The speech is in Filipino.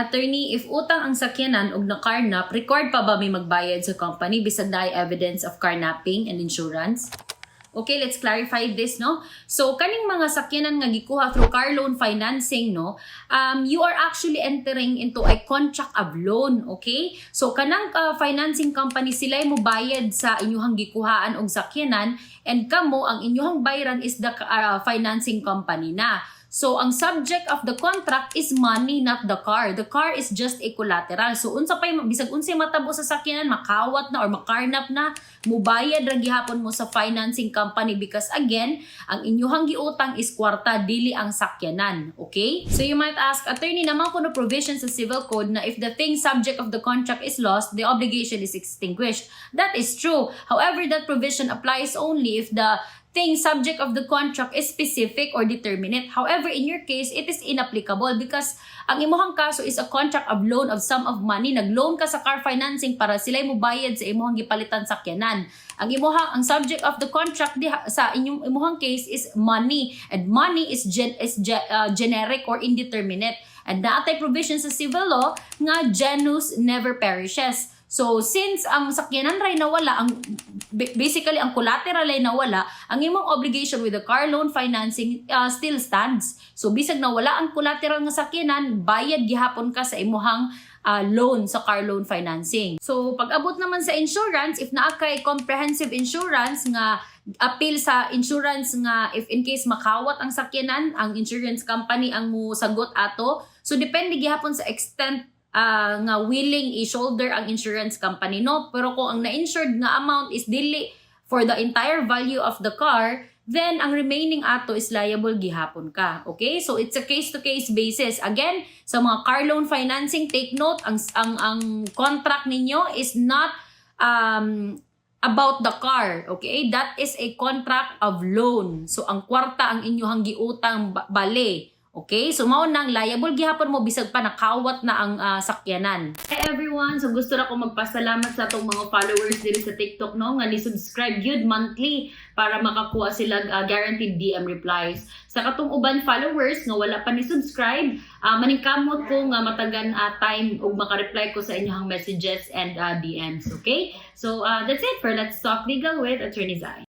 Attorney, if utang ang sakyanan og na-carnap, record pa ba may magbayad sa company bisag naay evidence of carnapping and insurance? Okay, let's clarify this, no? So, kaning mga sakyanan nga gikuha through car loan financing, no? You are actually entering into a contract of loan, okay? So, kanang financing company, sila mo bayad sa inyuhang gikuhaan og sakyanan and kamo, ang inyuhang bayaran is the financing company na. So, ang subject of the contract is money, not the car. The car is just a collateral. So, unsa pay bisag unsay matabo sa sakyanan, makawat na or makarnap na, mubayad ra gihapon mo sa financing company because again, ang inyuhang giutang is kwarta, dili ang sakyanan. Okay? So, you might ask, attorney, naman kuno provision sa civil code na if the thing subject of the contract is lost, the obligation is extinguished. That is true. However, that provision applies only if the thing subject of the contract is specific or determinate. However, in your case, it is inapplicable because ang imuhang kaso is a contract of loan of sum of money. Nag-loan ka sa car financing para sila'y mo bayad sa imuhang gipalitan sakyanan. Ang subject of the contract sa imuhang case is money, and money is generic or indeterminate. And naatay provision sa civil law nga genus never perishes. So, since ang sakyanan ray nawala, basically ang collateral ay nawala, ang imong obligation with the car loan financing still stands. So, bisag nawala ang collateral nga sakyanan, bayad gihapon ka sa imuhang loan sa car loan financing. So, pag abot naman sa insurance, if naa kay comprehensive insurance nga appeal sa insurance nga if in case makawat ang sakyanan, ang insurance company ang mo sagot ato. So, depende gihapon sa extent nga willing i-shoulder ang insurance company, no? Pero kung ang na-insured nga amount is dili for the entire value of the car, then ang remaining ato is liable gihapon ka. Okay? So it's a case-to-case basis. Again, sa mga car loan financing, take note, ang contract ninyo is not about the car. Okay? That is a contract of loan. So ang kwarta ang inyohang giutang bale. Okay? So, mao nang liable gihapon mo bisag pa nakawat na ang sakyanan. Hey everyone! So, gusto na ko magpasalamat sa itong mga followers dito sa TikTok, no? Nga ni-subscribe yun monthly para makakuha sila guaranteed DM replies. Sa katong uban followers nga wala pa ni-subscribe, maningkamot ko nga matagan time o makareply ko sa inyong messages and DMs. Okay? So, that's it for Let's Talk Legal with Attorney Zai.